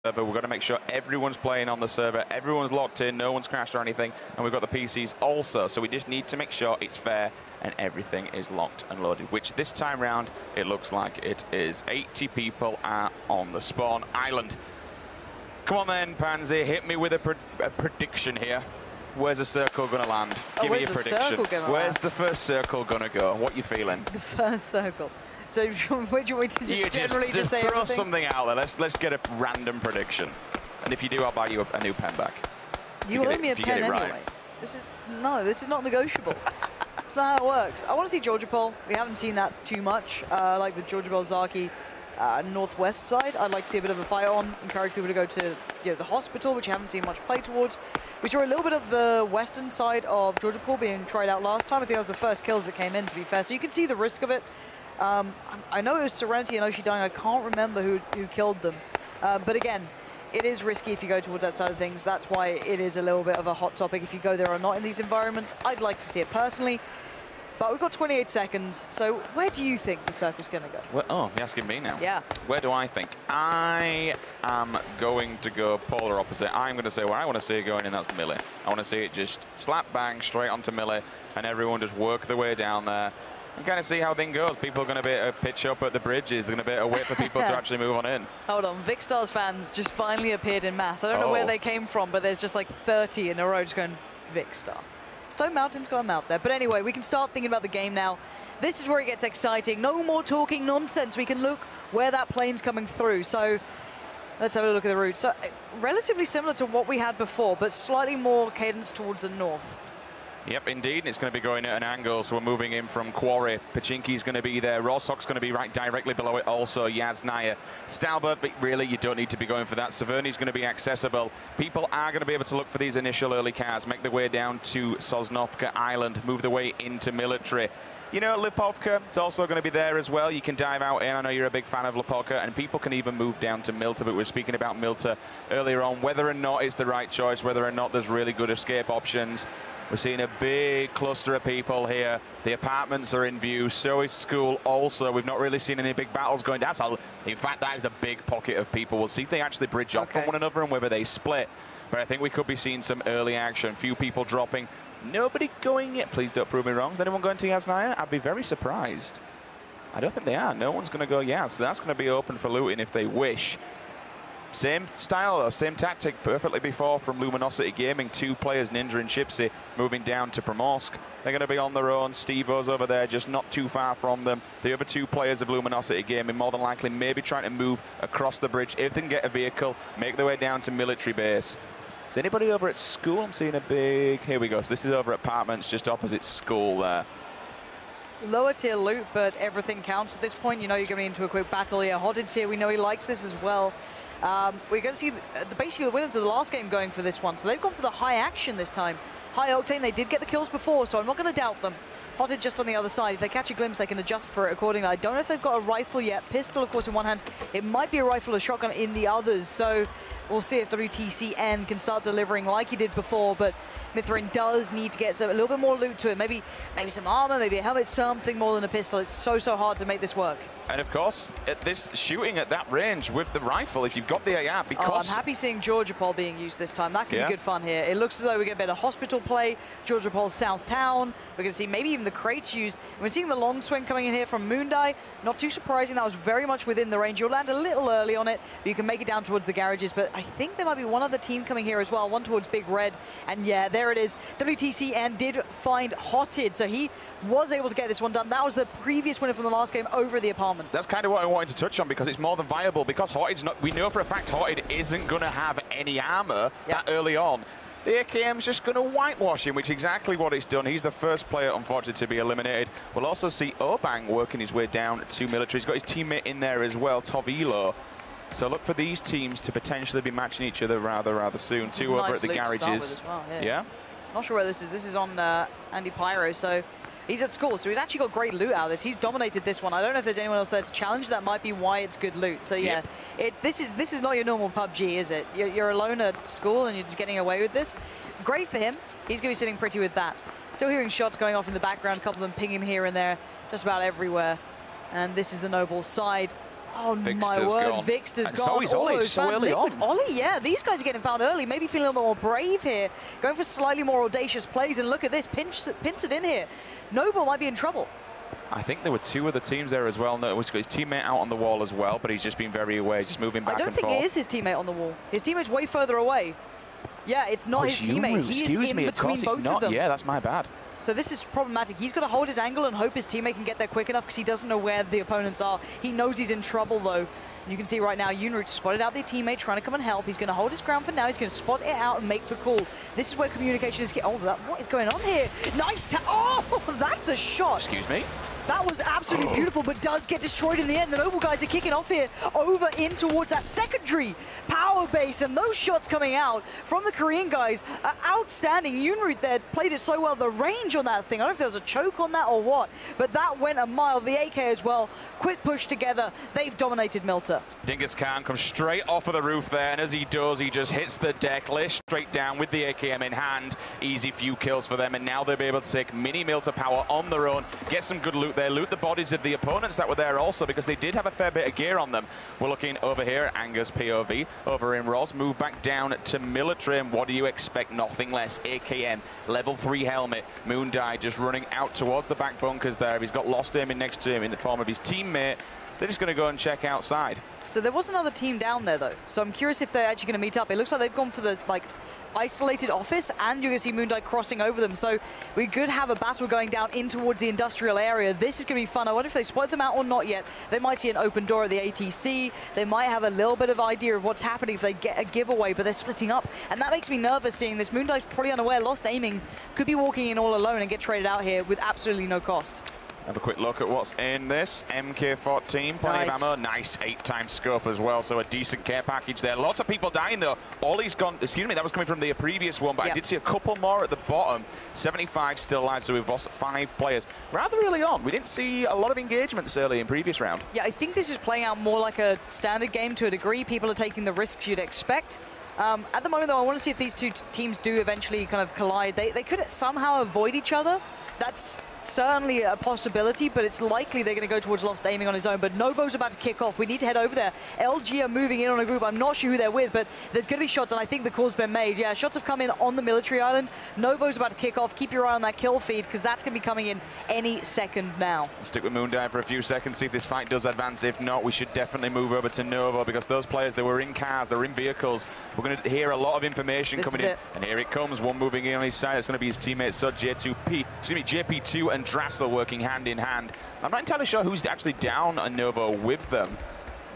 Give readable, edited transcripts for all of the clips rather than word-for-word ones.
server. We've got to make sure everyone's playing on the server, everyone's locked in, no one's crashed or anything, and we've got the PCs also. So we just need to make sure it's fair and everything is locked and loaded, which this time round, it looks like it is. 80 people are on the spawn island. Come on then, Pansy, hit me with a prediction here. Where's the circle going to land? Give me a prediction. Where's the first circle going to go? What are you feeling? The first circle. So where do you want me to just generally just say throw everything? something out there. Let's get a random prediction. And if you do, I'll buy you a new pen back. You owe me a pen anyway. Right. This is not negotiable. That's not how it works. I want to see Georgia Pole. We haven't seen that too much. Like the Georgia Pole Zaki northwest side. I'd like to see a bit of a fight on. Encourage people to go to the hospital, which you haven't seen much play towards. We saw a little bit of the western side of Georgia Pole being tried out last time. I think that was the first kills that came in, to be fair. So you can see the risk of it. I know it was Serenity and Oshi dying. I can't remember who killed them. But again, it is risky if you go towards that side of things. That's why it is a little bit of a hot topic if you go there or not in these environments. I'd like to see it personally. But we've got 28 seconds, so where do you think the circle's going to go? Well, oh, you're asking me now? Yeah. Where do I think? I am going to go polar opposite. I'm going to say where I want to see it going, and that's Millie. I want to see it just slap bang straight onto Millie, and everyone just work their way down there. And kind of see how things goes. People are going to be able to pitch up at the bridges. They're going to be able to wait for people to actually move on in. Hold on, Vikstars fans just finally appeared in mass. I don't know where they came from, but there's just like 30 in a row just going, Vikstar. Stone Mountain's got him out there. But anyway, we can start thinking about the game now. This is where it gets exciting. No more talking nonsense. We can look where that plane's coming through. So let's have a look at the route. So relatively similar to what we had before, but slightly more cadence towards the north. Yep, indeed. It's going to be going at an angle, so we're moving in from Quarry. Pachinki's going to be there. Rosok's going to be right directly below it also. Yaznaya. Stalbert, but really you don't need to be going for that. Saverni's going to be accessible. People are going to be able to look for these initial early cars, make their way down to Sosnovka Island, move their way into military. You know, Lipovka, it's also going to be there as well. You can dive out in. I know you're a big fan of Lipovka, and people can even move down to Milta, but we were speaking about Milta earlier on, whether or not it's the right choice, whether or not there's really good escape options. We're seeing a big cluster of people here. The apartments are in view, so is school also. We've not really seen any big battles going down. In fact, that is a big pocket of people. We'll see if they actually bridge off from one another and whether they split. But I think we could be seeing some early action. Few people dropping. Nobody going yet. Please don't prove me wrong. Is anyone going to Yaznaya? I'd be very surprised. I don't think they are. No one's going to go Yaz. So that's going to be open for looting if they wish. Same style, or same tactic perfectly before from Luminosity Gaming. Two players, Ninja and Chipsy, moving down to Primorsk. They're going to be on their own. Steve-O's over there, just not too far from them. The other two players of Luminosity Gaming, more than likely, maybe trying to move across the bridge. If they can get a vehicle, make their way down to military base. Is anybody over at school? I'm seeing a big... Here we go. So this is over at apartments, just opposite school there. Lower tier loot, but everything counts at this point. You know you're going into a quick battle. Yeah, Hodded's here. We know he likes this as well. We're going to see basically the winners of the last game going for this one. So they've gone for the high action this time. High octane, they did get the kills before, so I'm not going to doubt them. Hodded just on the other side. If they catch a glimpse, they can adjust for it accordingly. I don't know if they've got a rifle yet. Pistol, of course, in one hand. It might be a rifle or shotgun in the others. So we'll see if WTCN can start delivering like he did before. But Mithrin does need to get a little bit more loot to it. Maybe some armor, maybe a helmet, something more than a pistol. It's so hard to make this work. And of course, at this shooting at that range with the rifle, if you've got the AR, because... I'm happy seeing Georgia Pole being used this time. That could be good fun here. It looks as though we get a bit of hospital play. Georgia Pole South Town. We're going to see maybe even the crates used. We're seeing the long swing coming in here from Moondai. Not too surprising. That was very much within the range. You'll land a little early on it, but you can make it down towards the garages. But I think there might be one other team coming here as well, one towards Big Red. And yeah, there it is. WTCN did find Hotted, so he was able to get this one done. That was the previous winner from the last game over the apartments. That's kind of what I wanted to touch on, because it's more than viable, because Hotted's not, we know for a fact Hotted isn't going to have any armor that early on. The AKM's just going to whitewash him, which is exactly what it's done. He's the first player, unfortunately, to be eliminated. We'll also see Obang working his way down to military. He's got his teammate in there as well, Tovilo. So look for these teams to potentially be matching each other rather soon. This Two over nice at the garages. As well, yeah. Not sure where this is. This is on Andy Pyro, so he's at school. So he's actually got great loot out of this. He's dominated this one. I don't know if there's anyone else there to challenge. That might be why it's good loot. So yeah, this is not your normal PUBG, is it? You're alone at school and you're just getting away with this. Great for him. He's going to be sitting pretty with that. Still hearing shots going off in the background, a couple of them pinging here and there, just about everywhere. And this is the Noble side. Oh, Vixter's my word, gone. Vixter's and gone. So he's Ollie, so early on. Ollie, yeah, these guys are getting found early, maybe feeling a little more brave here, going for slightly more audacious plays, and look at this, pinch it in here. Noble might be in trouble. I think there were two other teams there as well. No, he's got his teammate out on the wall as well, but he's just been very aware, just moving back and forth. I don't think it is his teammate on the wall. His teammate's way further away. Yeah, it's not his teammate. He is in between both of them. Yeah, that's my bad. So this is problematic. He's got to hold his angle and hope his teammate can get there quick enough because he doesn't know where the opponents are. He knows he's in trouble, though. And you can see right now, Unroot spotted out their teammate trying to come and help. He's going to hold his ground for now. He's going to spot it out and make the call. This is where communication is... Oh, what is going on here? Nice Oh, that's a shot. Excuse me? That was absolutely beautiful, but does get destroyed in the end. The Noble guys are kicking off here over in towards that secondary power base, and those shots coming out from the Korean guys are outstanding. Unroot there played it so well. The range on that thing, I don't know if there was a choke on that or what, but that went a mile. The AK as well, quick push together. They've dominated Milta. Dingus Khan comes straight off of the roof there, and as he does, he just hits the deck, lays straight down with the AKM in hand. Easy few kills for them, and now they'll be able to take mini Milta power on their own, get some good loot there, loot the bodies of the opponents that were there also, because they did have a fair bit of gear on them. We're looking over here at Anger's POV, over in Ross, move back down to military, and what do you expect? Nothing less. AKM, level 3 helmet, Moondye just running out towards the back bunkers there. He's got Lost aiming next to him in the form of his teammate. They're just going to go and check outside. So there was another team down there, though. So I'm curious if they're actually going to meet up. It looks like they've gone for the, isolated office, and you're going to see Moondye crossing over them. So we could have a battle going down in towards the industrial area. This is going to be fun. I wonder if they split them out or not yet. They might see an open door at the ATC. They might have a little bit of idea of what's happening if they get a giveaway, but they're splitting up. And that makes me nervous seeing this. Moondye's probably unaware, lost aiming, could be walking in all alone and get traded out here with absolutely no cost. Have a quick look at what's in this. MK14, plenty of ammo. Nice 8-time scope as well, so a decent care package there. Lots of people dying though. Ollie's gone, excuse me, that was coming from the previous one, but I did see a couple more at the bottom. 75 still alive, so we've lost 5 players. Rather early on, we didn't see a lot of engagements early in previous round. Yeah, I think this is playing out more like a standard game to a degree. People are taking the risks you'd expect. At the moment though, I want to see if these two teams do eventually kind of collide. They could somehow avoid each other. That's certainly a possibility, but it's likely they're going to go towards Lost aiming on his own. But Novo's about to kick off. We need to head over there. LG are moving in on a group. I'm not sure who they're with, but there's going to be shots, and I think the call's been made. Yeah, shots have come in on the military island. Novo's about to kick off. Keep your eye on that kill feed, because that's going to be coming in any second now. Stick with Moondye for a few seconds, see if this fight does advance. If not, we should definitely move over to Novo, because those players, they were in cars, they're in vehicles. We're going to hear a lot of information coming in. And here it comes, one moving in on his side. It's going to be his teammate, so JP2 and Drassel working hand in hand. I'm not entirely sure who's actually down on Novo with them,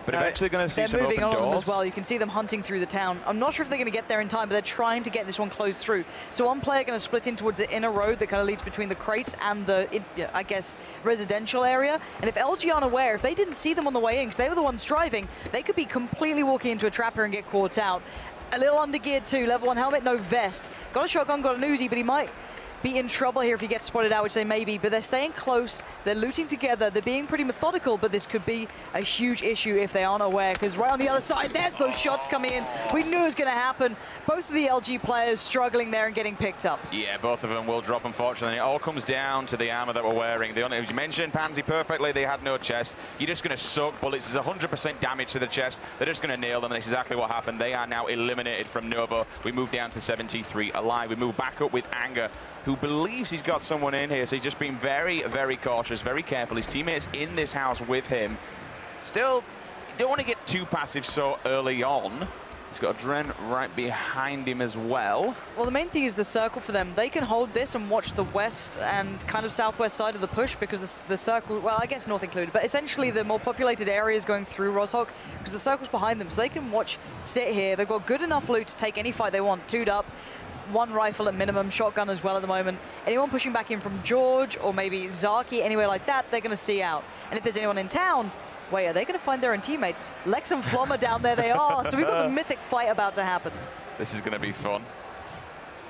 but eventually going to see some open doors. On as well. You can see them hunting through the town. I'm not sure if they're going to get there in time, but they're trying to get this one closed through. So one player going to split in towards the inner road that kind of leads between the crates and the, I guess, residential area. And if LG aren't aware, if they didn't see them on the way in, because they were the ones driving, they could be completely walking into a trap here and get caught out. A little undergeared too, level 1 helmet, no vest. Got a shotgun, got an Uzi, but he might be in trouble here if he gets spotted out, which they may be, but they're staying close, they're looting together, they're being pretty methodical, but this could be a huge issue if they aren't aware, because right on the other side, there's those shots coming in. We knew it was going to happen. Both of the LG players struggling there and getting picked up. Yeah, both of them will drop, unfortunately. It all comes down to the armor that we're wearing. As you mentioned, Pansy perfectly, they had no chest. You're just going to soak bullets. There's 100% damage to the chest. They're just going to nail them, and that's exactly what happened. They are now eliminated from Novo. We move down to 73 alive. We move back up with Anger, who believes he's got someone in here, so he's just been very, very cautious, very careful. His teammate's in this house with him. Still, don't want to get too passive so early on. He's got a Dren right behind him as well. Well, the main thing is the circle for them. They can hold this and watch the west and kind of southwest side of the push, because the circle, well, I guess north included, but essentially the more populated areas going through Roshok, because the circle's behind them, so they can watch, sit here. They've got good enough loot to take any fight they want, 2'd up. 1 rifle at minimum, shotgun as well at the moment. Anyone pushing back in from George or maybe Zaki, anywhere like that, they're going to see out. And if there's anyone in town, wait, are they going to find their own teammates? Lex and Flommer down there they are. So we've got the mythic fight about to happen. This is going to be fun.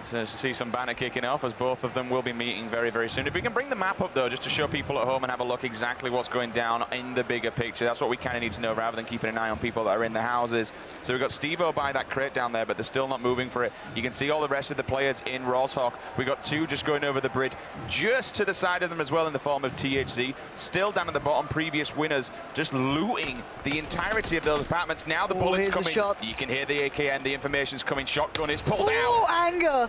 So see some banner kicking off as both of them will be meeting very, very soon. If we can bring the map up, though, just to show people at home and have a look exactly what's going down in the bigger picture. That's what we kind of need to know rather than keeping an eye on people that are in the houses. So we've got Steve-O by that crate down there, but they're still not moving for it. You can see all the rest of the players in Roshok. We got two just going over the bridge, just to the side of them as well in the form of THC. Still down at the bottom, previous winners, just looting the entirety of those apartments. Now the bullets coming. You can hear the AKN, the information's coming. Shotgun is pulled out. Oh, Anger!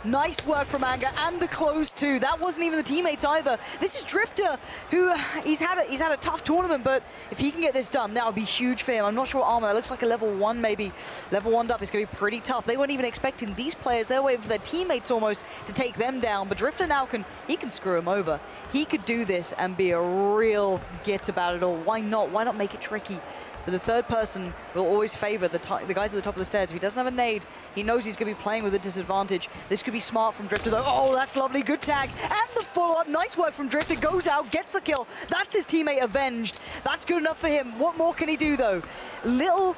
Nice work from Anger, and the close too. That wasn't even the teammates either. This is Drifter, who he's had a tough tournament, but if he can get this done, that would be huge for him. I'm not sure what armor. That looks like a level 1 maybe. Level 1'd up is going to be pretty tough. They weren't even expecting these players. They're waiting for their teammates almost to take them down, but Drifter now can screw him over. He could do this and be a real git about it all. Why not? Why not make it tricky? But the third person will always favor the guys at the top of the stairs. If he doesn't have a nade, he knows he's going to be playing with a disadvantage. This could be smart from Drifter, though. Oh, that's lovely. Good tag. And the follow-up. Nice work from Drifter. Goes out, gets the kill. That's his teammate avenged. That's good enough for him. What more can he do, though? Little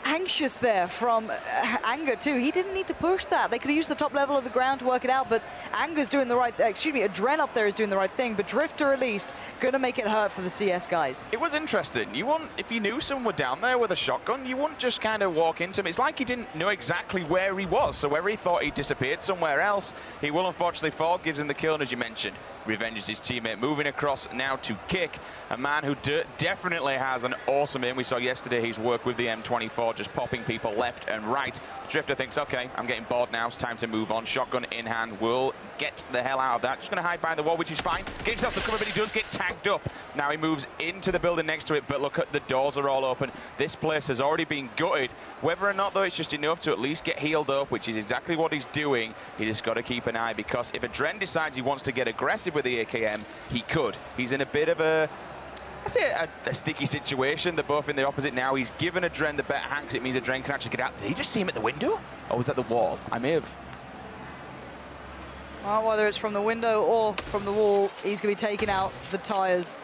anxious there from Anger too. He didn't need to push that. They could have used the top level of the ground to work it out, but Anger's doing the right, Adren up there is doing the right thing, but Drifter at least gonna make it hurt for the CS guys. It was interesting. If you knew someone were down there with a shotgun, you wouldn't just kind of walk into him. It's like he didn't know exactly where he was, so whether he thought he disappeared somewhere else, he will unfortunately fall, gives him the kill, and as you mentioned, revenges his teammate. Moving across now to Kick, a man who definitely has an awesome aim. We saw yesterday his work with the M24, just popping people left and right. Drifter thinks, okay, I'm getting bored now, it's time to move on. Shotgun in hand, will get the hell out of that. Just going to hide behind the wall, which is fine. Gets himself the cover, but he does get tagged up. Now he moves into the building next to it, but look at the doors are all open. This place has already been gutted. Whether or not, though, it's just enough to at least get healed up, which is exactly what he's doing. He just got to keep an eye, because if Adren decides he wants to get aggressive with the AKM, he could. He's in a bit of a sticky situation. They're both in the opposite now. He's given Adren the better hand because it means Adren can actually get out. Did he just see him at the window? Or was that the wall? I may have. Well, whether it's from the window or from the wall, he's going to be taking out the tires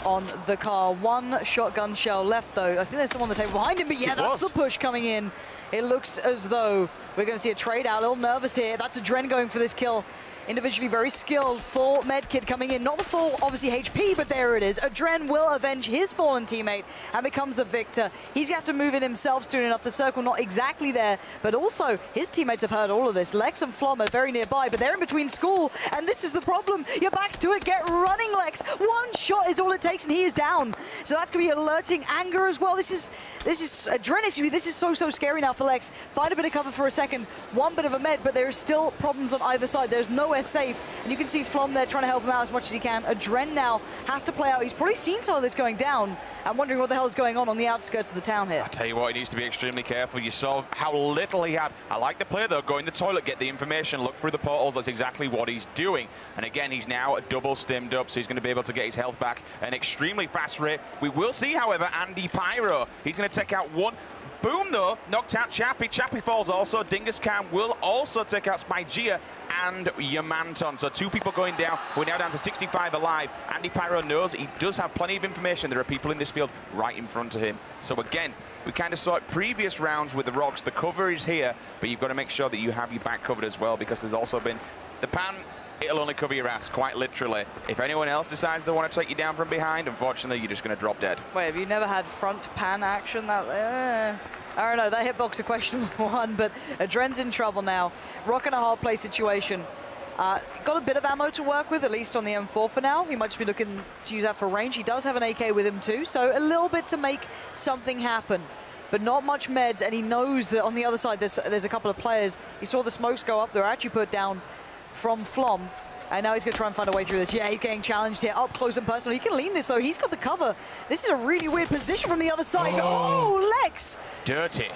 on the car. One shotgun shell left, though. I think there's someone on the table behind him, but yeah, that's the push coming in. It looks as though we're going to see a trade out. A little nervous here. That's Adren going for this kill. Individually very skilled, full med kit coming in. Not the full, obviously, HP, but there it is. Adren will avenge his fallen teammate and becomes the victor. He's going to have to move in himself soon enough. The circle not exactly there, but also his teammates have heard all of this. Lex and Flom are very nearby, but they're in between school, and this is the problem. Your back's to it. Get running, Lex. One shot is all it takes, and he is down. So that's going to be alerting Anger as well. This is Adren, this is so scary now for Lex. Find a bit of cover for a second. One bit of a med, but there is still problems on either side. There's nowhere safe, and you can see Flom there trying to help him out as much as he can. Adren now has to play out. He's probably seen some of this going down. I'm wondering what the hell is going on the outskirts of the town here. I tell you what, he needs to be extremely careful. You saw how little he had. I like the play, though. Go in the toilet, get the information, look through the portals. That's exactly what he's doing. And again, he's now double stimmed up, so he's going to be able to get his health back at an extremely fast rate. We will see, however, Andy Pyro. He's going to take out one. Boom, though, knocked out Chappie. Chappie falls also. Dingus Khan will also take out Spygia and Yamanton. So two people going down. We're now down to 65 alive. Andy Pyro knows he does have plenty of information. There are people in this field right in front of him. So again, we kind of saw it previous rounds with the rocks. The cover is here, but you've got to make sure that you have your back covered as well, because there's also been the pan. It'll only cover your ass, quite literally. If anyone else decides they want to take you down from behind, unfortunately, you're just going to drop dead. Wait, have you never had front pan action? I don't know, that hitbox a questionable one, but Adren's in trouble now. Rock in a hard play situation. Got a bit of ammo to work with, at least on the M4 for now. He might just be looking to use that for range. He does have an AK with him too, so a little bit to make something happen. But not much meds, and he knows that on the other side there's a couple of players. He saw the smokes go up. They're actually put down from Flom. And now he's going to try and find a way through this. Yeah, he's getting challenged here, up close and personal. He can lean this, though. He's got the cover. This is a really weird position from the other side. Oh, Lex! Dirty.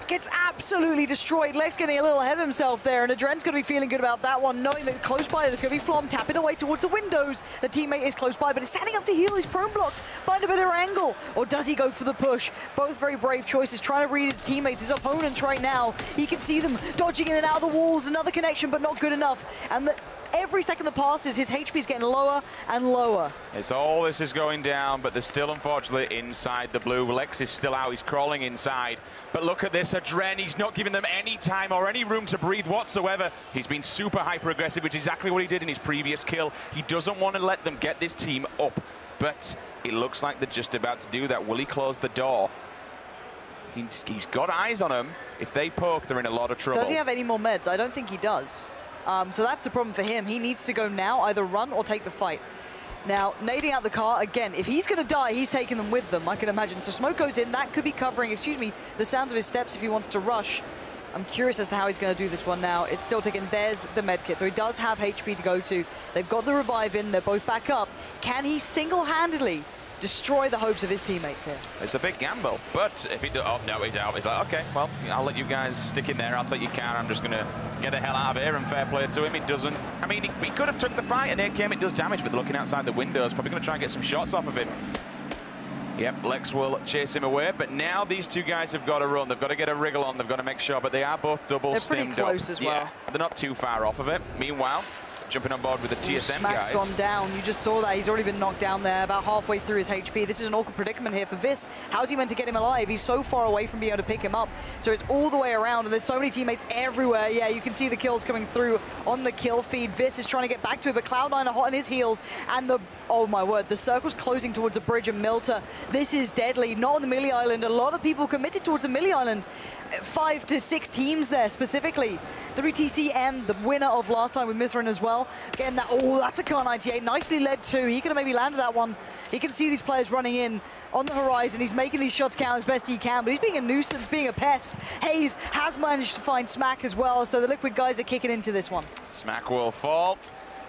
Gets absolutely destroyed. Lex getting a little ahead of himself there, and Adren's going to be feeling good about that one, knowing that close by there's going to be Flom tapping away towards the windows. The teammate is close by, but is standing up to heal. He's prone blocked. Find a better angle. Or does he go for the push? Both very brave choices, trying to read his teammates, his opponents right now. He can see them dodging in and out of the walls. Another connection, but not good enough. And the every second that passes, his HP is getting lower and lower. It's all this is going down, but they're still, unfortunately, inside the blue. Lex is still out. He's crawling inside. But look at this, Adren. He's not giving them any time or any room to breathe whatsoever. He's been super hyper-aggressive, which is exactly what he did in his previous kill. He doesn't want to let them get this team up, but it looks like they're just about to do that. Will he close the door? He's got eyes on them. If they poke, they're in a lot of trouble. Does he have any more meds? I don't think he does. So that's the problem for him. He needs to go now, either run or take the fight. Now, nading out the car, again, if he's going to die, he's taking them with them, I can imagine. So smoke goes in. That could be covering, excuse me, the sounds of his steps if he wants to rush. I'm curious as to how he's going to do this one now. It's still ticking. There's the med kit. So he does have HP to go to. They've got the revive in. They're both back up. Can he single-handedly destroy the hopes of his teammates here? It's a big gamble, but if he does, oh no, he's out. He's like, okay, well, I'll let you guys stick in there. I'll take your car. I'm just gonna get the hell out of here, and fair play to him. It doesn't. I mean, he could have took the fight, and here came. It does damage, but looking outside the windows, probably gonna try and get some shots off of him. Yep, Lex will chase him away, but now these two guys have got to run. They've got to get a wriggle on. They've got to make sure, but they are both double stimmed up. They're pretty close as well. Yeah, they're not too far off of it. Meanwhile, jumping on board with the TSM guys. Smack's gone down. You just saw that. He's already been knocked down there, about halfway through his HP. This is an awkward predicament here for Vis. How's he meant to get him alive? He's so far away from being able to pick him up. So it's all the way around, and there's so many teammates everywhere. Yeah, you can see the kills coming through on the kill feed. Vis is trying to get back to it, but Cloud9 are hot on his heels, and oh my word, the circle's closing towards a bridge and Milta. This is deadly. Not on the Millie Island. A lot of people committed towards the Millie Island. 5 to 6 teams there specifically. WTC and the winner of last time with Mithrin as well. Again, that's a Car 98. Nicely led too. He could have maybe landed that one. He can see these players running in on the horizon. He's making these shots count as best he can, but he's being a nuisance, being a pest. Hayes has managed to find Smack as well, so the Liquid guys are kicking into this one. Smack will fall,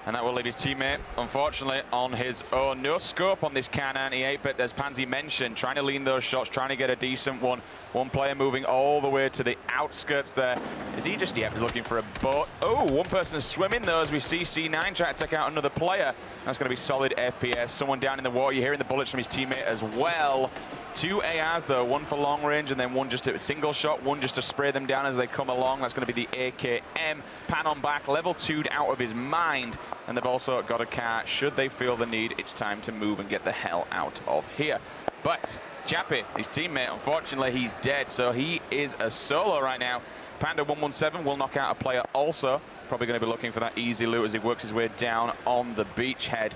and that will leave his teammate, unfortunately, on his own. No scope on this Car 98, but as Pansy mentioned, trying to lean those shots, trying to get a decent one. One player moving all the way to the outskirts there. Is he just, yeah, he's looking for a boat. Oh, one person is swimming though, as we see C9 try to take out another player. That's going to be solid FPS. Someone down in the water. You're hearing the bullets from his teammate as well. 2 ARs though, one for long range and then one just a single shot, one just to spray them down as they come along. That's going to be the AKM. Pan on back, level 2'd out of his mind. And they've also got a car. Should they feel the need, it's time to move and get the hell out of here. But Chappie, his teammate, unfortunately, he's dead, so he is a solo right now. Panda 117 will knock out a player also. Probably going to be looking for that easy loot as he works his way down on the beachhead.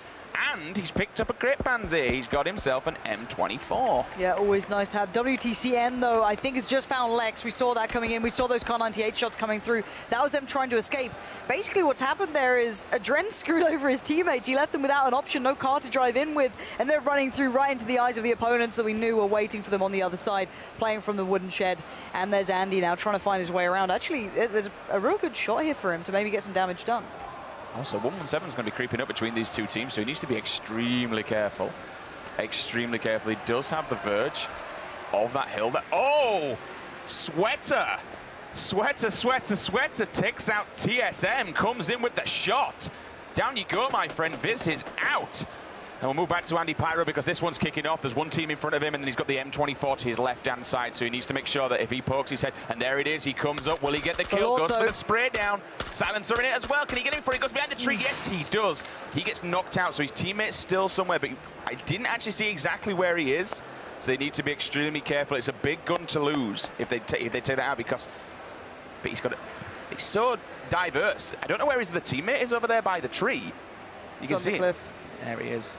And he's picked up a grip Pansy. He's got himself an M24. Yeah, always nice to have. WTCN, though, I think has just found Lex. We saw that coming in. We saw those Car 98 shots coming through. That was them trying to escape. Basically, what's happened there is Adren screwed over his teammates. He left them without an option, no car to drive in with, and they're running through right into the eyes of the opponents that we knew were waiting for them on the other side, playing from the wooden shed. And there's Andy now trying to find his way around. Actually, there's a real good shot here for him to maybe get some damage done. Also, 117 is going to be creeping up between these two teams, so he needs to be extremely careful. Extremely careful. He does have the verge of that hill. Oh! Sweater! Sweater takes out TSM, comes in with the shot. Down you go, my friend. Viz is out. And we'll move back to Andy Pyro because this one's kicking off. There's one team in front of him, and then he's got the M24 to his left-hand side, so he needs to make sure that if he pokes his head, and there it is, he comes up. Will he get the kill? Goes for the spray down. Silencer in it as well. Can he get in for it? He goes behind the tree. Yes, he does. He gets knocked out, so his teammate's still somewhere, but I didn't actually see exactly where he is, so they need to be extremely careful. It's a big gun to lose if they take that out, because but he's got it. It's so diverse. I don't know where his other teammate is over there by the tree. You can see him. There he is.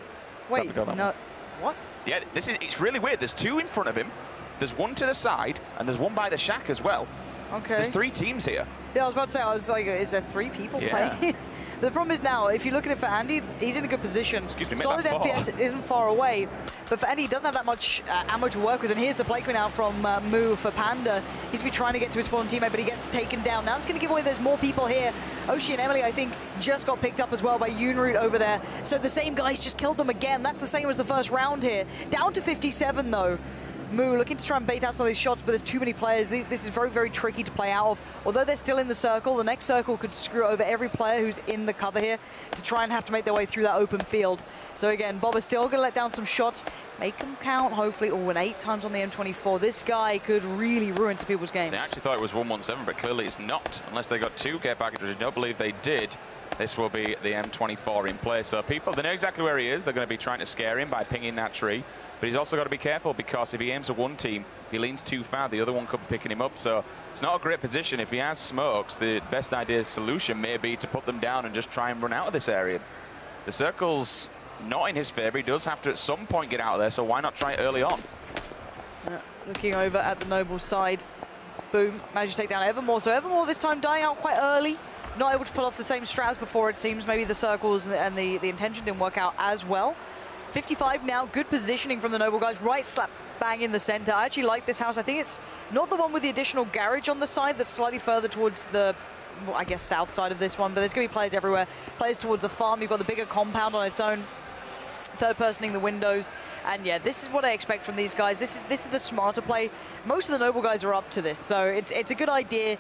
Wait, no, what? Yeah, it's really weird. There's 2 in front of him, there's 1 to the side, and there's 1 by the shack as well. Okay. There's 3 teams here. Yeah, I was about to say, I was like, is there 3 people playing? But the problem is now, if you look at it for Andy, he's in a good position. Excuse me, solid FPS isn't far away, but for Andy, he doesn't have that much ammo to work with. And here's the play now from Moo for Panda. He's been trying to get to his fallen teammate, but he gets taken down. Now it's going to give away there's more people here. Oshi and Emily, I think, just got picked up as well by Yoonroot over there. So the same guys just killed them again. That's the same as the first round here. Down to 57, though. Moo looking to try and bait out some of these shots, but there's too many players. This is very, very tricky to play out of. Although they're still in the circle, the next circle could screw over every player who's in the cover here to try and have to make their way through that open field. So again, Bob is still going to let down some shots. Make them count, hopefully. Oh, an 8 times on the M24. This guy could really ruin some people's games. So I actually thought it was 117, but clearly it's not. Unless they got 2 care packages, I don't believe they did. This will be the M24 in play. So people, they know exactly where he is. They're going to be trying to scare him by pinging that tree. But he's also got to be careful, because if he aims at one team, if he leans too far, the other one could be picking him up. So it's not a great position. If he has smokes, the best solution may be to put them down and just try and run out of this area. The circle's not in his favor. He does have to at some point get out of there, so why not try it early on? Looking over at the Noble side. Boom, managed to take down Evermore. So Evermore this time dying out quite early. Not able to pull off the same strats before, it seems. Maybe the circles and the intention didn't work out as well. 55 now, good positioning from the Noble guys. Right slap bang in the center. I actually like this house. I think it's not the one with the additional garage on the side, that's slightly further towards the, well, I guess, south side of this one. But there's going to be players everywhere. Players towards the farm. You've got the bigger compound on its own. Third-personing the windows. And yeah, this is what I expect from these guys. This is the smarter play. Most of the Noble guys are up to this, so it's a good idea.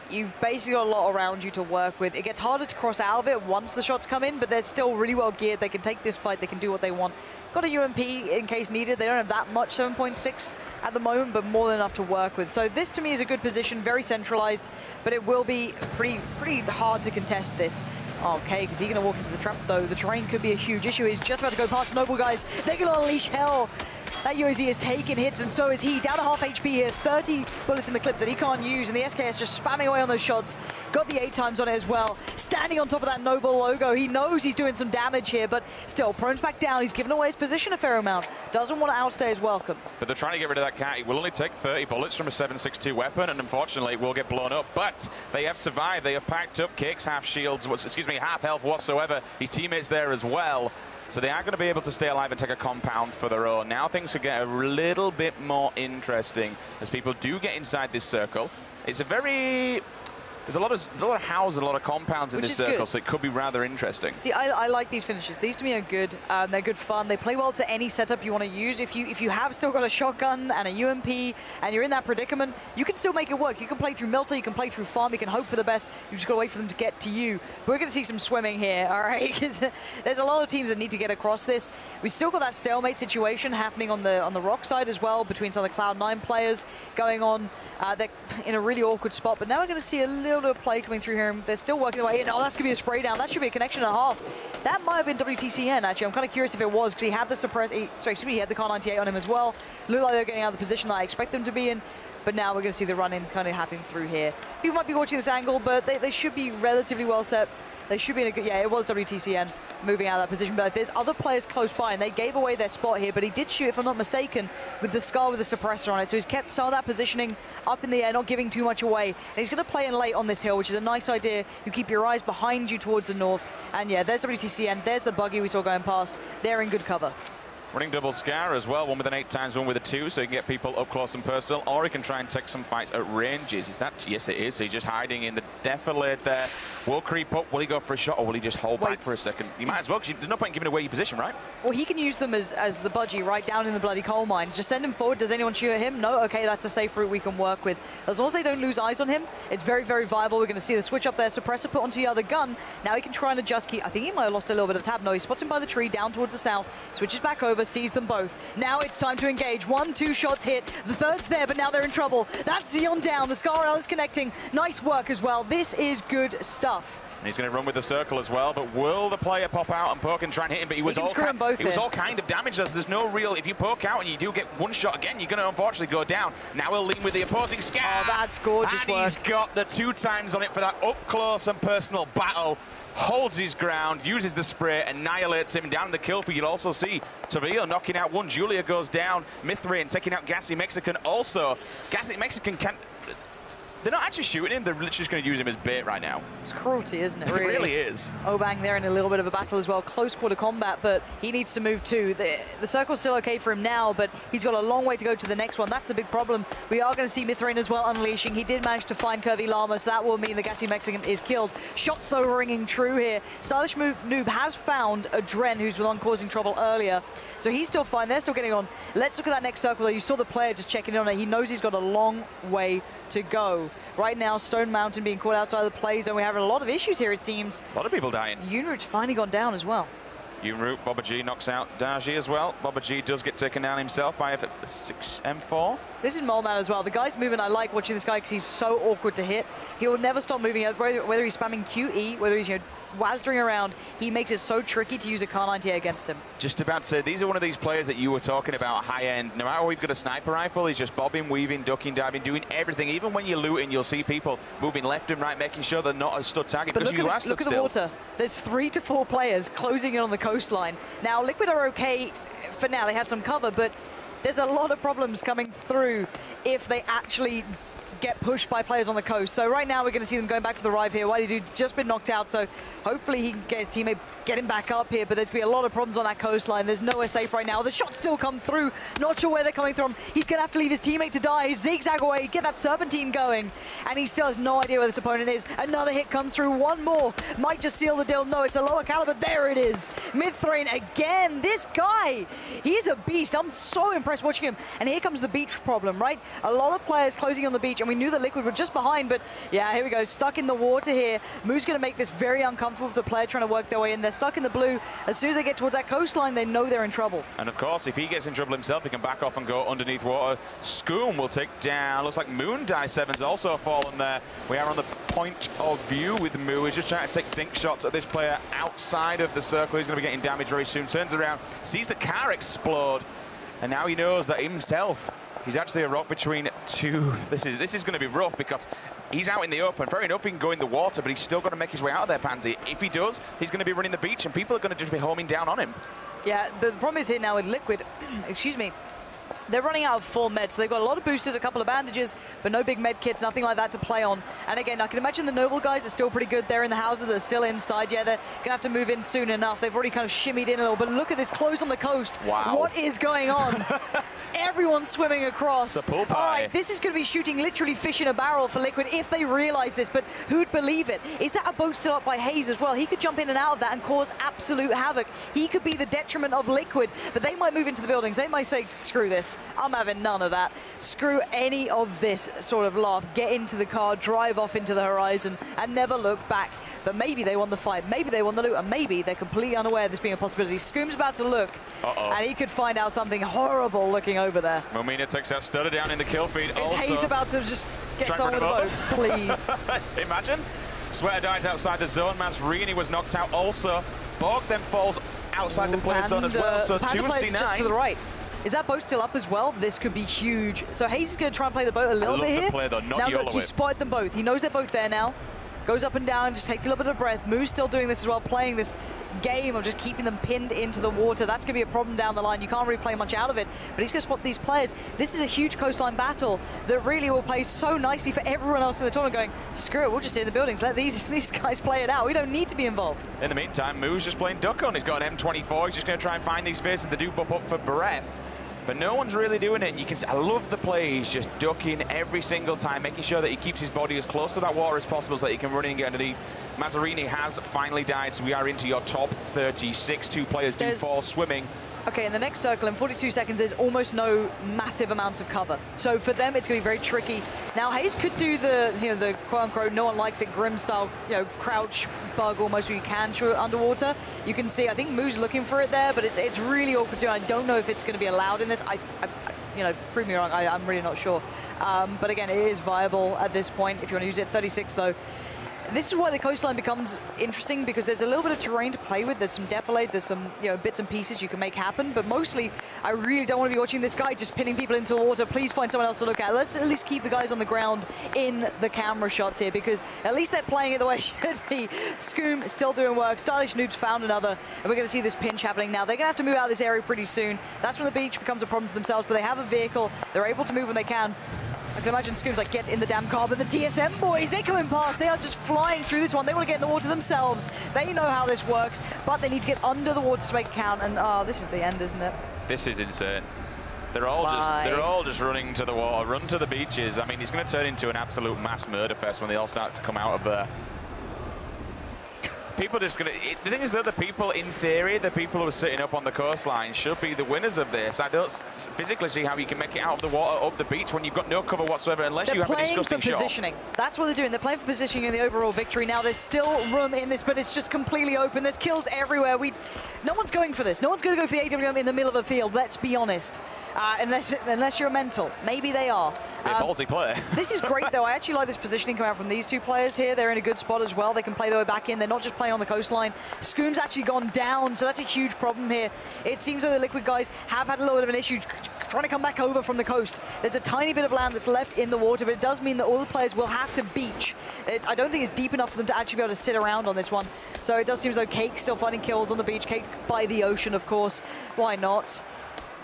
You've basically got a lot around you to work with. It gets harder to cross out of it once the shots come in, but they're still really well geared. They can take this fight. They can do what they want. Got a UMP in case needed. They don't have that much, 7.6 at the moment, but more than enough to work with. So this, to me, is a good position, very centralized, but it will be pretty hard to contest this. Okay, because he's going to walk into the trap, though. The terrain could be a huge issue. He's just about to go past the Noble guys. They're going to unleash hell. That UAZ is taking hits, and so is he. Down to half HP here, 30 bullets in the clip that he can't use, and the SKS just spamming away on those shots. Got the 8 times on it as well. Standing on top of that Noble logo. He knows he's doing some damage here, but still, Prone's back down. He's given away his position a fair amount. Doesn't want to outstay his welcome. But they're trying to get rid of that cat. It will only take 30 bullets from a 7.62 weapon, and unfortunately, it will get blown up. But they have survived. They have packed up kicks, half shields, half health whatsoever. His teammates there as well. So they are going to be able to stay alive and take a compound for their own. Now things will get a little bit more interesting as people do get inside this circle. It's a very... There's a lot of houses, a lot of compounds in this circle, so it could be rather interesting. See, I like these finishes. These to me are good. They're good fun. They play well to any setup you want to use. If you have still got a shotgun and a UMP and you're in that predicament, you can still make it work. You can play through Milta, you can play through Farm, you can hope for the best. You just got to wait for them to get to you. But we're going to see some swimming here, all right? There's a lot of teams that need to get across this. We've still got that stalemate situation happening on the rock side as well, between some of the Cloud9 players going on. They're in a really awkward spot, but now we're going to see a little bit of play coming through here. They're still working their way in. Oh, that's going to be a spray down. That should be a connection and a half. That might have been WTCN, actually. I'm kind of curious if it was, because he had the he had the Car 98 on him as well. Looked like they're getting out of the position that I expect them to be in. But now we're going to see the run-in kind of happening through here. People might be watching this angle, but they should be relatively well set. They should be in a good... Yeah, it was WTCN moving out of that position. But there's other players close by, and they gave away their spot here. But he did shoot, if I'm not mistaken, with the Scar with the suppressor on it. So he's kept some of that positioning up in the air, not giving too much away. And he's going to play in late on this hill, which is a nice idea. You keep your eyes behind you towards the north. And yeah, there's WTCN. There's the buggy we saw going past. They're in good cover. Running double Scar as well, one with an 8 times, one with a 2, so he can get people up close and personal, or he can try and take some fights at ranges. Is that? Yes, it is. So he's just hiding in the defilade there. Will creep up. Will he go for a shot, or will he just hold back for a second? You might as well, because there's no point in giving away your position, right? Well, he can use them as the budgie right down in the bloody coal mine. Just send him forward. Does anyone shoot at him? No? Okay, that's a safe route we can work with. As long as they don't lose eyes on him, it's very, very viable. We're going to see the switch up there. Suppressor put onto the other gun. Now he can try and adjust key. I think he might have lost a little bit of tab. No, he spots him by the tree, down towards the south. Switches back over, sees them both. Now it's time to engage. 1, 2 shots hit. The third's there, but now they're in trouble. That's Xeon down. The Scar is connecting. Nice work as well. This is good stuff. And he's going to run with the circle as well, but will the player pop out and poke and try and hit him? But he was all kind of damaged. There's no real... If you poke out and you do get one shot again, you're going to unfortunately go down. Now he'll lean with the opposing Scar. Oh, that's gorgeous and work. He's got the 2 times on it for that up-close and personal battle. Holds his ground, uses the spray, annihilates him down the kill feed. You'll also see Sevilla knocking out one. Julia goes down. Mithrain taking out Gassy Mexican also. Gassy Mexican can't... They're not actually shooting him, they're literally just going to use him as bait right now. It's cruelty, isn't it, really? It really is. Obang there in a little bit of a battle as well. Close quarter combat, but he needs to move too. The circle's still okay for him now, but he's got a long way to go to the next one. That's the big problem. We are going to see Mithrain as well unleashing. He did manage to find Curvy Llama, so that will mean the Gassy Mexican is killed. Shots so ringing true here. Stylish Noob has found a Dren who's the one causing trouble earlier, so he's still fine. They're still getting on. Let's look at that next circle though. You saw the player just checking in on it. He knows he's got a long way to go. Right now, Stone Mountain being caught outside of the play zone. We're having a lot of issues here, it seems. A lot of people dying. Unit's finally gone down as well. Unroot, Pubg knocks out Daji as well. Pubg does get taken down himself by a 6M4. This is Moleman as well. The guy's moving. I like watching this guy because he's so awkward to hit. He will never stop moving, whether he's spamming QE, whether he's wazdering around. He makes it so tricky to use a Car 90 against him. Just about to say, these are one of these players that you were talking about, high-end. No matter what you've got a sniper rifle, he's just bobbing, weaving, ducking, diving, doing everything. Even when you're looting, you'll see people moving left and right, making sure they're not a stud target. But look at the water. There's 3 to 4 players closing in on the coastline. Now, Liquid are okay for now. They have some cover, but there's a lot of problems coming through if they actually get pushed by players on the coast. So right now we're going to see them going back to the Rive here. Whitey Dude's just been knocked out, so hopefully he can get his teammate, get him back up here, but there's going to be a lot of problems on that coastline. There's nowhere safe right now. The shots still come through. Not sure where they're coming from. He's going to have to leave his teammate to die. Zigzag away, get that Serpentine going, and he still has no idea where this opponent is. Another hit comes through. One more. Might just seal the deal. No, it's a lower caliber. There it is. Mid-thrain again. This guy, he's a beast. I'm so impressed watching him. And here comes the beach problem, right? A lot of players closing on the beach, and we knew that Liquid were just behind, but yeah, here we go. Stuck in the water here. Moo's going to make this very uncomfortable for the player trying to work their way in. They're stuck in the blue. As soon as they get towards that coastline, they know they're in trouble. And of course, if he gets in trouble himself, he can back off and go underneath water. Scoom will take down. Looks like Moon Die 7's also fallen there. We are on the point of view with Moo. He's just trying to take dink shots at this player outside of the circle. He's going to be getting damaged very soon. Turns around, sees the car explode, and now he knows that himself, he's actually a rock between two. This is going to be rough because he's out in the open. Fair enough, he can go in the water, but he's still got to make his way out of there, Pansy. If he does, he's going to be running the beach, and people are going to just be homing down on him. Yeah, but the problem is here now with Liquid, excuse me, they're running out of full meds. So they've got a lot of boosters, a couple of bandages, but no big med kits, nothing like that to play on. And again, I can imagine the Noble guys are still pretty good. They're in the houses, they're still inside. Yeah, they're going to have to move in soon enough. They've already kind of shimmied in a little, but look at this close on the coast. Wow. What is going on? Everyone's swimming across. The pool pie. All right, this is going to be shooting literally fish in a barrel for Liquid if they realize this, but who'd believe it? Is that a boat still up by Hayes as well? He could jump in and out of that and cause absolute havoc. He could be the detriment of Liquid, but they might move into the buildings. They might say, screw this. I'm having none of that. Screw any of this sort of laugh. Get into the car, drive off into the horizon, and never look back. But maybe they won the fight, maybe they won the loot, and maybe they're completely unaware of this being a possibility. Scoom's about to look, and he could find out something horrible looking over there. Momina takes that stutter down in the kill feed. Is Hayes about to just get someone with a boat, please? Imagine. Sweater dies outside the zone. Mazrini was knocked out also. Borg then falls outside the player zone as well, so 2 and C9. Just to the right. Is that boat still up as well? This could be huge. So Hayes is going to try and play the boat a little bit here. The play, though, not now look, he spotted them both. He knows they're both there now. Goes up and down, just takes a little bit of breath. Moo's still doing this as well, playing this game of just keeping them pinned into the water. That's going to be a problem down the line. You can't really play much out of it, but he's going to spot these players. This is a huge coastline battle that really will play so nicely for everyone else in the tournament going, screw it, we'll just stay in the buildings. Let these guys play it out. We don't need to be involved. In the meantime, Moo's just playing duck on. He's got an M24. He's just going to try and find these faces that do bump up for breath. But no one's really doing it. And you can see, I love the play. He's just ducking every single time, making sure that he keeps his body as close to that water as possible so that he can run in and get underneath. Mazzarini has finally died, so we are into your top 36. 2 players do fall swimming. Okay, in the next circle, in 42 seconds, there's almost no massive amounts of cover. So for them, it's going to be very tricky. Now, Hayes could do the, the quote-unquote, no one likes it, Grim-style, crouch bug almost where you can shoot it underwater. You can see, I think Moo's looking for it there, but it's really awkward too. I don't know if it's going to be allowed in this. Prove me wrong, I'm really not sure. But again, it is viable at this point if you want to use it. 36, though. This is why the coastline becomes interesting, because there's a little bit of terrain to play with. There's some defilades, there's some bits and pieces you can make happen, but mostly I really don't want to be watching this guy just pinning people into the water. Please find someone else to look at. Let's at least keep the guys on the ground in the camera shots here, because at least they're playing it the way it should be. Scoom still doing work. Stylish Noobs found another, and we're going to see this pinch happening now. They're going to have to move out of this area pretty soon. That's when the beach becomes a problem for themselves, but they have a vehicle. They're able to move when they can. I can imagine Scoom's like, get in the damn car, but the TSM boys, they're coming past. They are just flying through this one. They want to get in the water themselves. They know how this works, but they need to get under the water to make it count. And this is the end, isn't it? This is insane. They're all just running to the water, run to the beaches. I mean, it's going to turn into an absolute mass murder fest when they all start to come out of there. people just going to... The thing is that the people, in theory, the people who are sitting up on the coastline should be the winners of this. I don't physically see how you can make it out of the water, up the beach, when you've got no cover whatsoever, unless you have a disgusting shot. They're playing for positioning. That's what they're doing. They're playing for positioning in the overall victory. Now, there's still room in this, but it's just completely open. There's kills everywhere. No one's going for this. No one's going to go for the AWM in the middle of the field, let's be honest. Unless you're mental. Maybe they are. Be a ballsy player. This is great, though. I actually like this positioning coming out from these two players here. They're in a good spot as well. They can play their way back in. They're not just playing on the coastline. Scoom's actually gone down, so that's a huge problem here. It seems like the Liquid guys have had a little bit of an issue trying to come back over from the coast. There's a tiny bit of land that's left in the water, but it does mean that all the players will have to beach. I don't think it's deep enough for them to actually be able to sit around on this one. So it does seem as though Cake's still finding kills on the beach. Cake by the ocean, of course. Why not?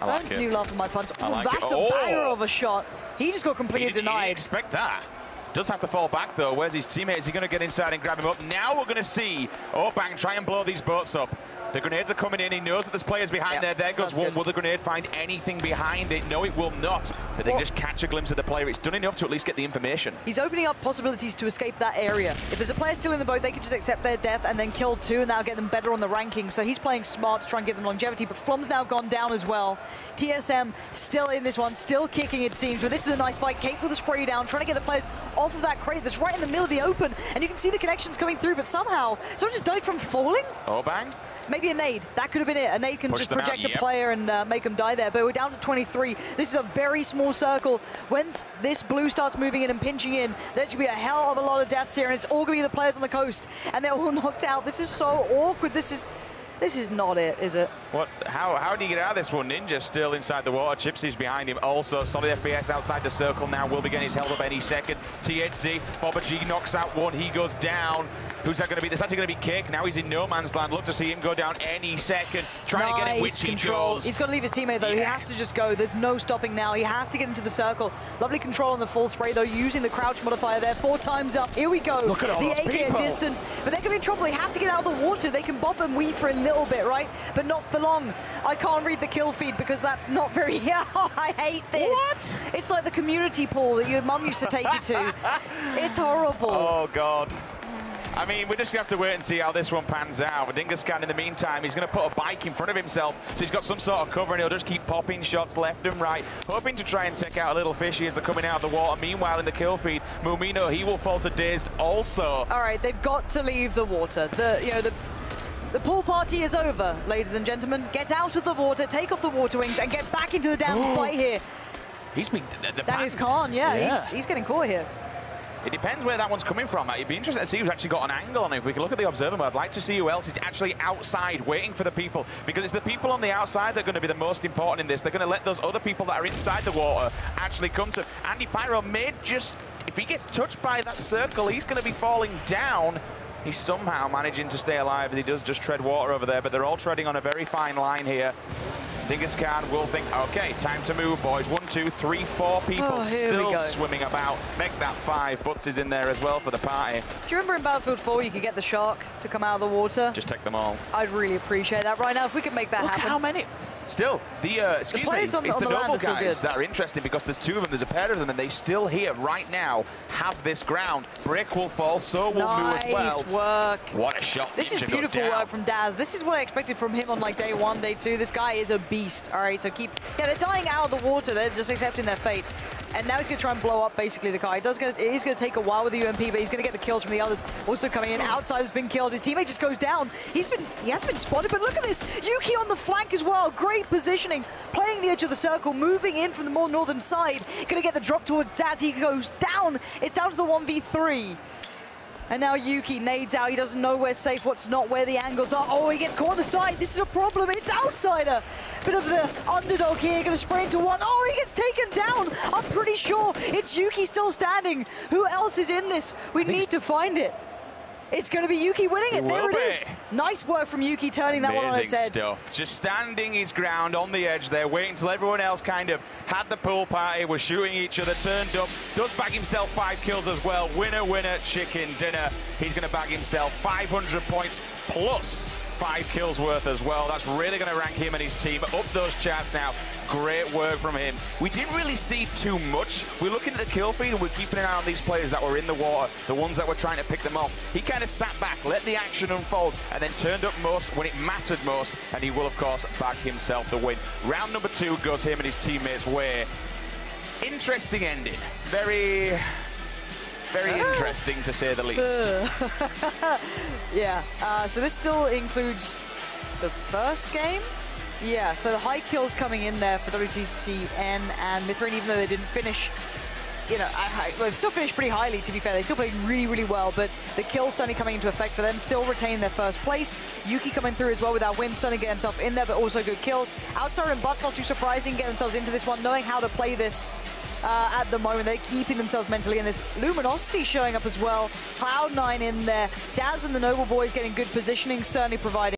Don't you laugh at my puns. That's a banger of a shot. He just got completely denied. Expect that. Does have to fall back, though. Where's his teammate? Is he going to get inside and grab him up? Now we're going to see Bang try and blow these boats up. The grenades are coming in. He knows that there's players behind there. There goes one. Will the grenade find anything behind it? No, it will not. But they can just catch a glimpse of the player. It's done enough to at least get the information. He's opening up possibilities to escape that area. If there's a player still in the boat, they can just accept their death and then kill two, and that'll get them better on the ranking. So he's playing smart to try and give them longevity. But Flum's now gone down as well. TSM still in this one, still kicking, it seems. But this is a nice fight. Cake with a spray down, trying to get the players off of that crate that's right in the middle of the open. And you can see the connections coming through, but somehow someone just died from falling. Bang. Maybe a nade. That could have been it. A nade can just project a player and make them die there. But we're down to 23. This is a very small circle. When this blue starts moving in and pinching in, there's going to be a hell of a lot of deaths here, and it's all going to be the players on the coast. And they're all knocked out. This is so awkward. This is not it, is it? What? How do you get out of this one? Ninja still inside the water. Chipsy's behind him. Also, solid FPS outside the circle now. Will be getting his held up any second. THC, Pubg knocks out one. He goes down. Who's that going to be? That's actually going to be Cake. Now he's in no man's land. Look to see him go down any second. Trying to get it, which he goes. He's got to leave his teammate, though. He has to just go. There's no stopping now. He has to get into the circle. Lovely control on the full spray, though, using the crouch modifier there. 4 times up. Here we go. Look at all the those AK people. at distance. But they're going to be in trouble. They have to get out of the water. They can bop and weave for a little bit, right? But not for long. I can't read the kill feed because that's not very... I hate this. What? It's like the community pool that your mum used to take you to. It's horrible. Oh, God. I mean, we're just going to have to wait and see how this one pans out. But Dingascan, in the meantime, he's going to put a bike in front of himself, so he's got some sort of cover, and he'll just keep popping shots left and right, hoping to try and take out a little fishy as they're coming out of the water. Meanwhile, in the kill feed, Mumino, he will fall to dazed also. All right, they've got to leave the water. The pool party is over, ladies and gentlemen. Get out of the water, take off the water wings, and get back into the damn fight here. He's been... That is Khan, yeah. He's getting caught here. It depends where that one's coming from. It'd be interesting to see who's actually got an angle on it. If we can look at the observer mode, I'd like to see who else is actually outside waiting for the people, because it's the people on the outside that are going to be the most important in this. They're going to let those other people that are inside the water actually come to... Andy Pyro may just... If he gets touched by that circle, he's going to be falling down. He's somehow managing to stay alive, and he does just tread water over there, but they're all treading on a very fine line here. Dingascan will think, okay, time to move, boys. 1, 2, 3, 4 people still swimming about. Make that 5. Butts is in there as well for the party. Do you remember in Battlefield 4 you could get the shark to come out of the water? Just take them all. I'd really appreciate that right now if we could make that happen. Look how many... Still, it's the noble guys that are interesting, because there's 2 of them, there's a pair of them, and they still here right now have this ground. Brick will fall, so will Moo as well. Nice work. What a shot. This is beautiful work from Daz. This is what I expected from him on like day 1, day 2. This guy is a beast. All right, so they're dying out of the water. They're just accepting their fate. And now he's going to try and blow up, basically, the car. He's going to take a while with the UMP, but he's going to get the kills from the others. Also coming in, Outside has been killed. His teammate just goes down. He hasn't been spotted, but look at this. Yuki on the flank as well. Great positioning. Playing the edge of the circle, moving in from the more northern side. Going to get the drop towards Daz. He goes down. It's down to the 1v3. And now Yuki nades out. He doesn't know where's safe, what's not, where the angles are. Oh, he gets caught on the side. This is a problem. It's Outsider. Bit of the underdog here. Going to spray into one. Oh, he gets taken down. I'm pretty sure it's Yuki still standing. Who else is in this? We need to find it. It's going to be Yuki winning it. There it is. Nice work from Yuki turning that one on its head. Stuff. Just standing his ground on the edge there, waiting till everyone else kind of had the pool party, was shooting each other, turned up, does bag himself 5 kills as well. Winner, winner, chicken dinner. He's going to bag himself 500 points plus 5 kills worth as well. That's really going to rank him and his team up those charts now. Great work from him. We didn't really see too much. We're looking at the kill feed and we're keeping an eye on these players that were in the water, the ones that were trying to pick them off. He kind of sat back, let the action unfold, and then turned up most when it mattered most, and he will, of course, bag himself the win. Round number 2 goes him and his teammates' way. Interesting ending. Very interesting, to say the least. Yeah, so this still includes the first game. Yeah, so the high kills coming in there for WTCN and Mithrin, even though they didn't finish, you know, well, they still finished pretty highly, to be fair. They still played really, really well, but the kills certainly coming into effect for them, still retain their first place. Yuki coming through as well with that win, starting to get himself in there, but also good kills. Outsider and Butts, not too surprising, getting themselves into this one, knowing how to play this at the moment. They're keeping themselves mentally in this. Luminosity showing up as well. Cloud9 in there. Daz and the Noble Boys getting good positioning, certainly providing